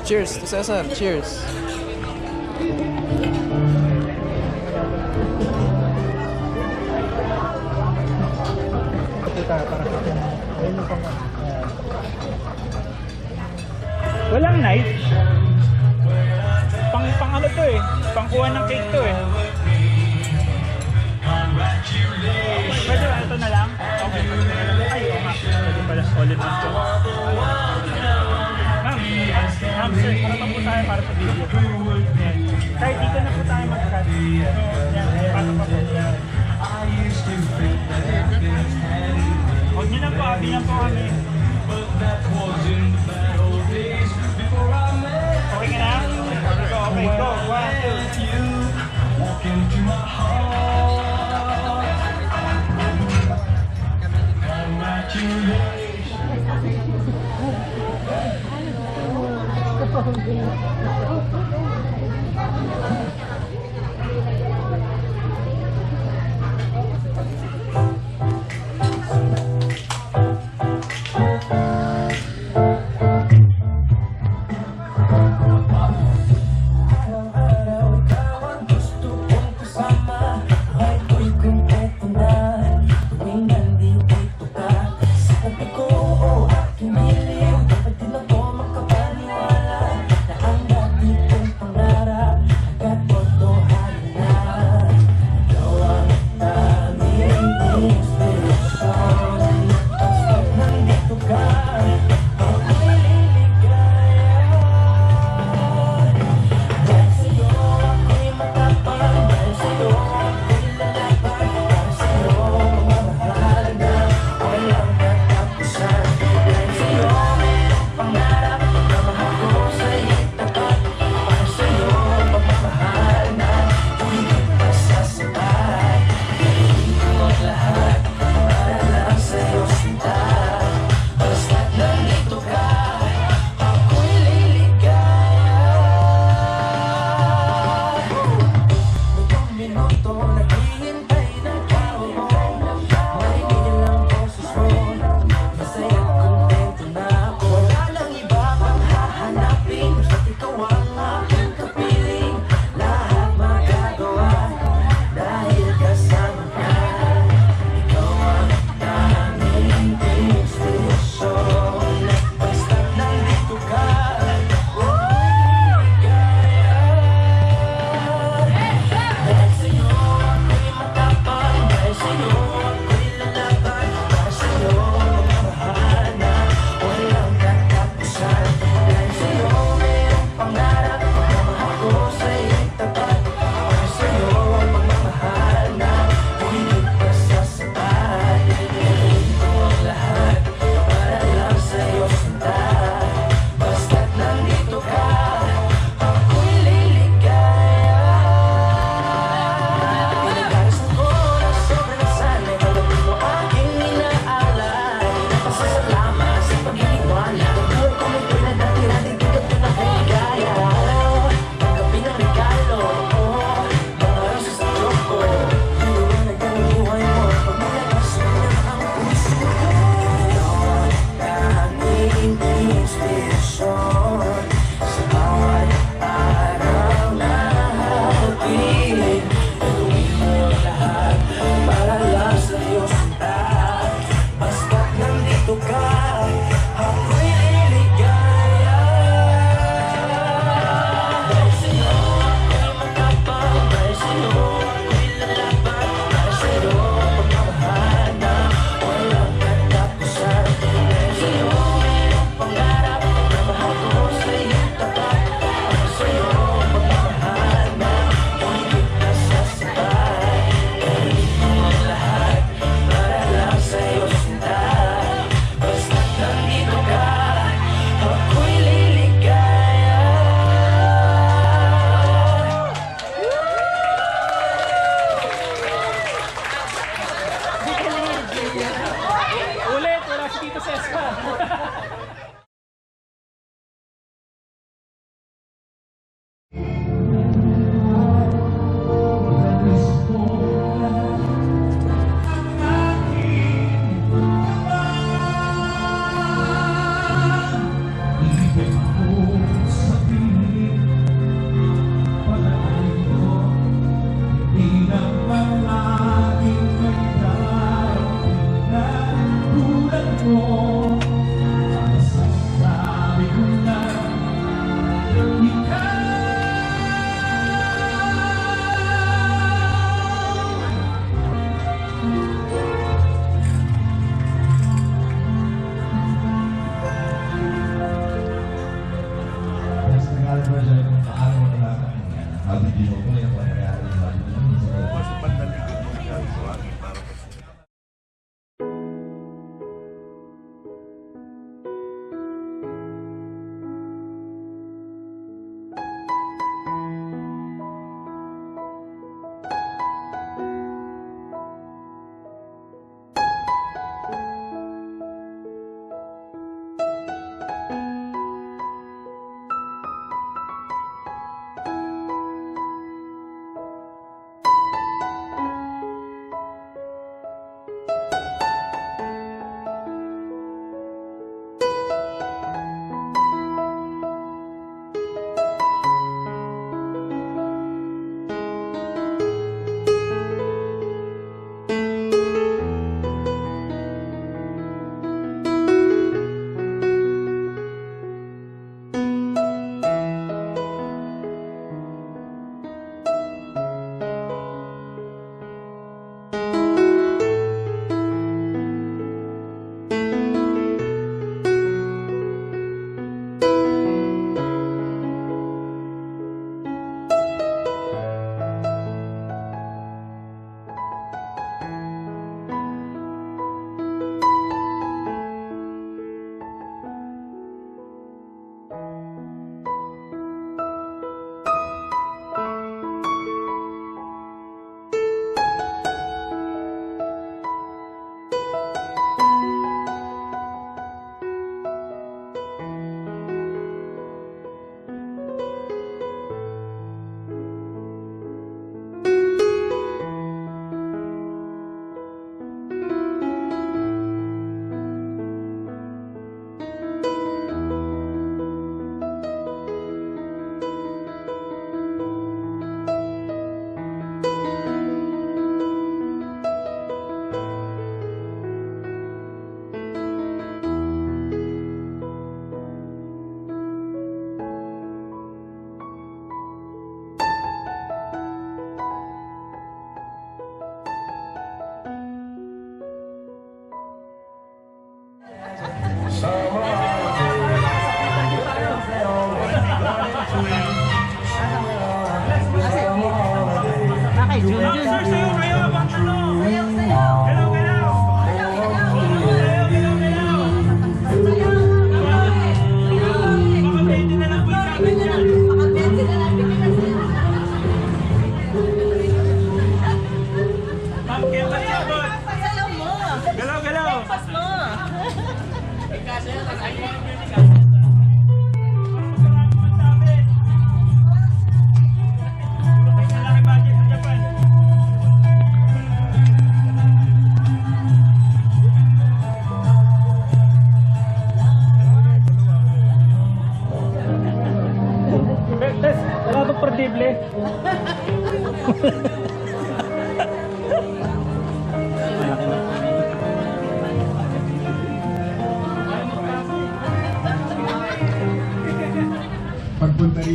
Cheers to Cesar. Cheers. Walang knife. Pang ano to eh. Pangkuha ng cake to eh. Pwede ba ito na lang? Okay, pwede na lang. Ay, oo nga. Pwede pala solid na ito. Ma'am, sir, para po tayo para sa video. Yan. Kahit dito na po tayo mag-cut. Yan, paano pa po. Huwag nyo lang po, abi lang po kami. Okay ka na? Okay, go. 1, 2. Ulit, wala si Tito Cesar.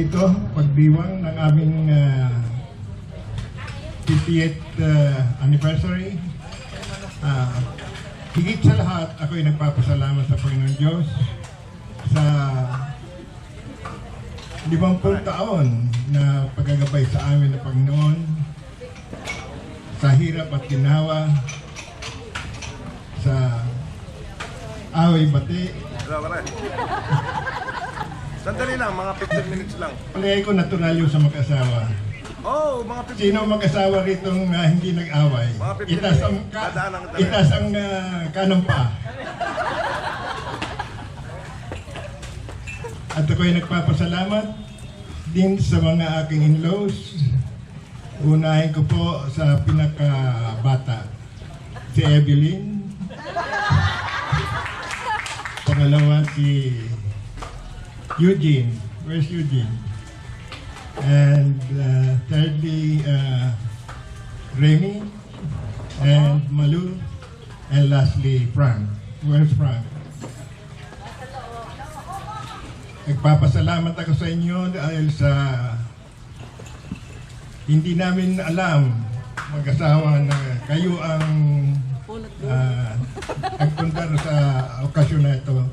ito, pagdiwang ng aming 50th anniversary. Higit sa lahat, ako'y nagpapasalamat sa Panginoon Diyos sa 50 taon na paggagabay sa amin ng Panginoon, sa hirap at ginawa, sa away bati. Hello, pare. Sandali lang, mga 15 minutes lang. Palagay ko natural yun sa mag-asawa. Oh, mga 15 Sino mag-asawa rito hindi nag-away? Mga 15 Itas ang, dadaanan kita itas ang kanang pa. At ako'y nagpapasalamat din sa mga aking in-laws. Unahin ko po sa pinakabata, si Evelyn. Pangalawa si Eugene. Where's Eugene? And thirdly, Remy and Malu. And lastly, Frank. Where's Frank? Nagpapasalamat ako sa inyo dahil sa hindi namin alam mag-asawa na kayo ang nagpundar sa okasyon na ito.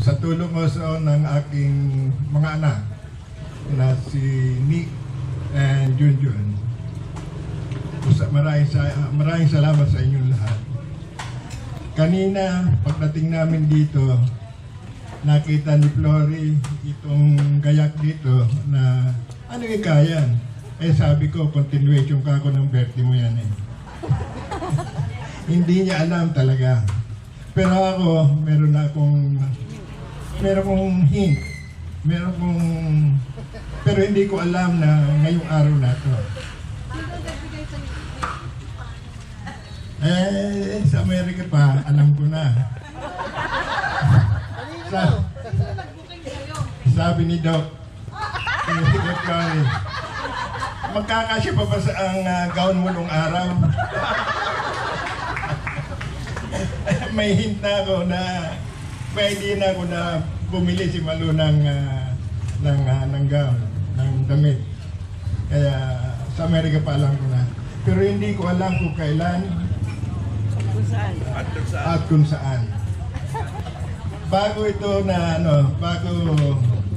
Sa tulong also ng aking mga anak na si Nick and Junjun. Maraming salamat sa inyong lahat. Kanina, pagdating namin dito, nakita ni Flory itong gayak dito na ano yung kayan? Eh sabi ko, continuation ka ako ng birthday mo yan eh. Hindi niya alam talaga. Pero ako, meron akong hint. Pero hindi ko alam na ngayong araw na to. Sa Amerika pa, alam ko na. Sabi ni Doc, magkakasya pa ba sa ang gown mo nung araw? May hint na ako na may idea na ako na bumili si Malu ng gown, ng damit. Kaya sa Amerika pa alam ko na. Pero hindi ko alam kung kailan at kung saan. Bago ito na bago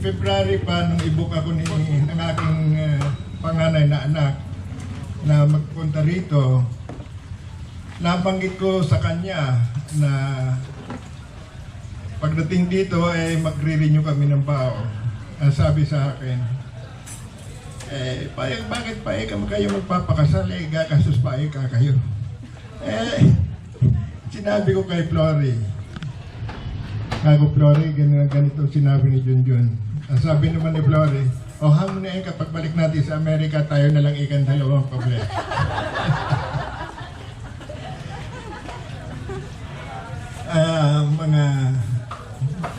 February pa nung i-book ako ng aking panganay na anak na magpunta rito, nabanggit ko sa kanya na pagdating dito ay magre-renew kami ng bao. Ang sabi sa akin, bakit pa kayo magpapakasal? Gagastos pa kayo. Sinabi ko kay Flory, Flory, ganito sinabi ni Junjun. Ang sabi naman ni Flory, hamon na yun kapag balik natin sa Amerika, tayo na lang ikan dalawang pablet.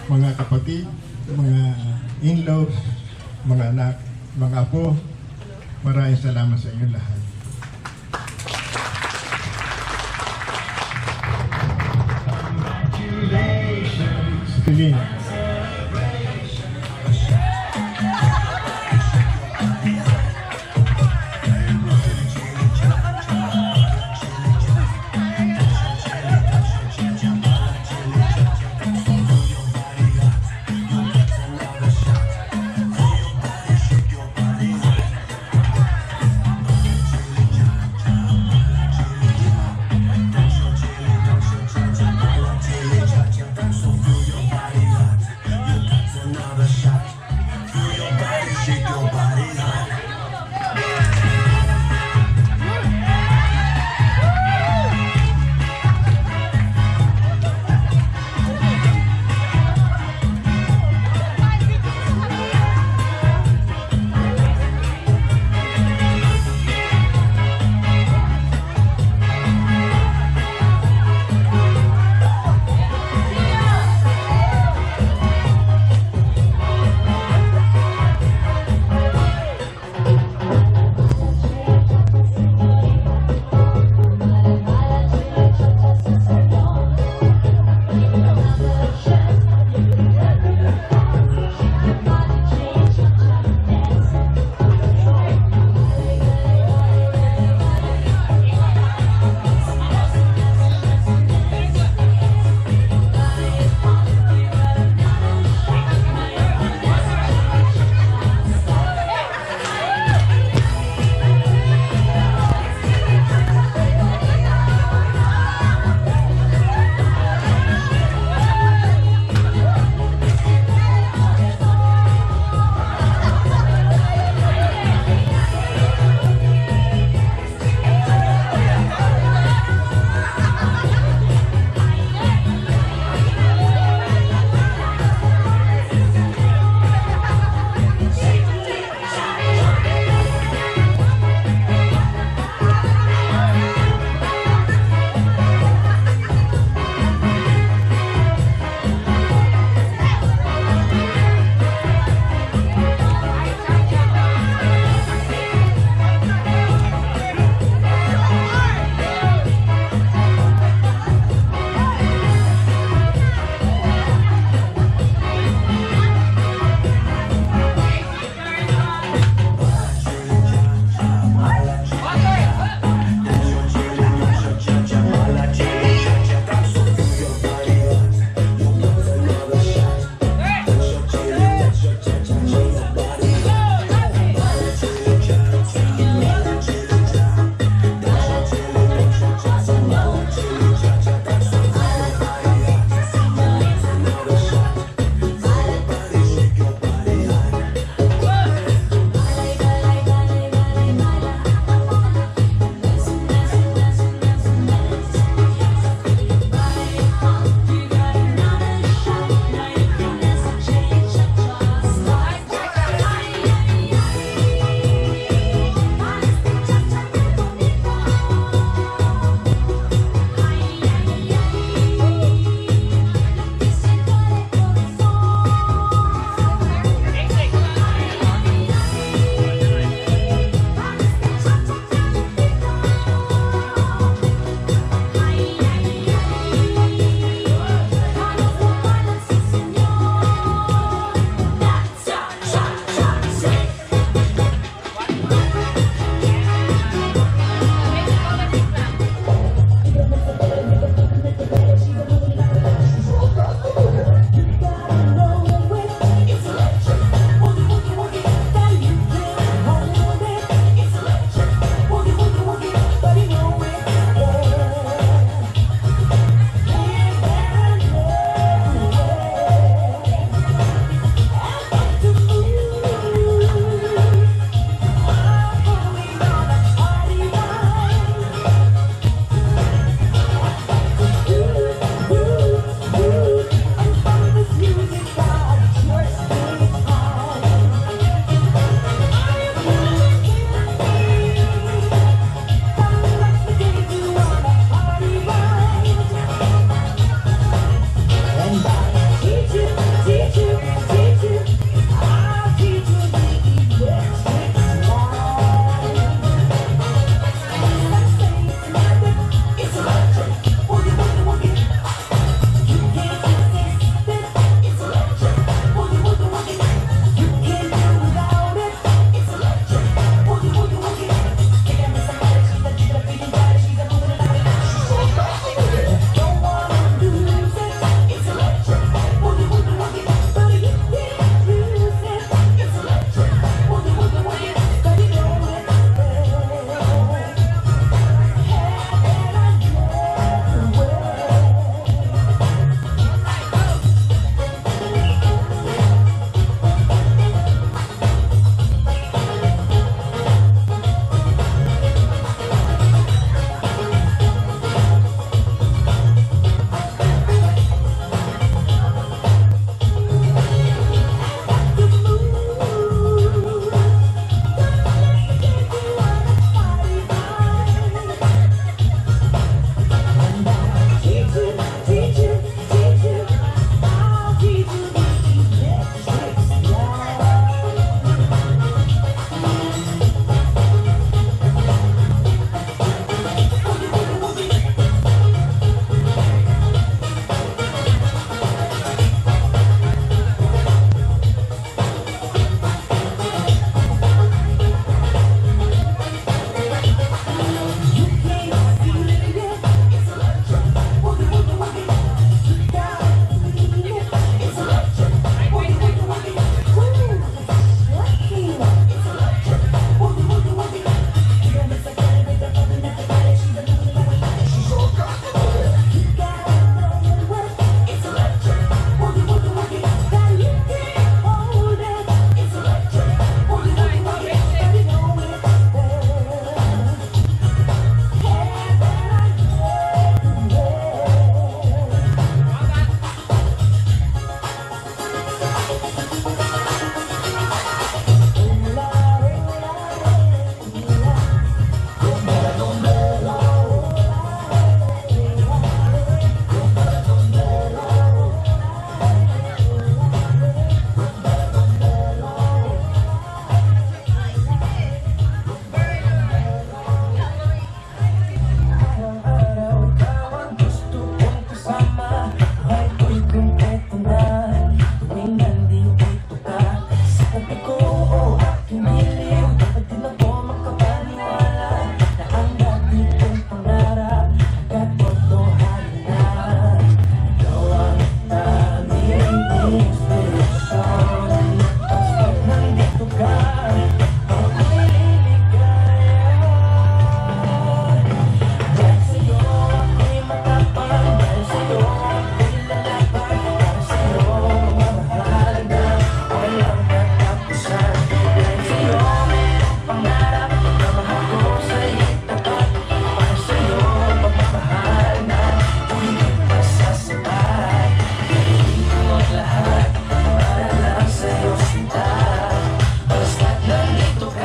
Mga kapatid, mga in-laws, mga anak, mga apo, maraming salamat sa inyo lahat. Congratulations.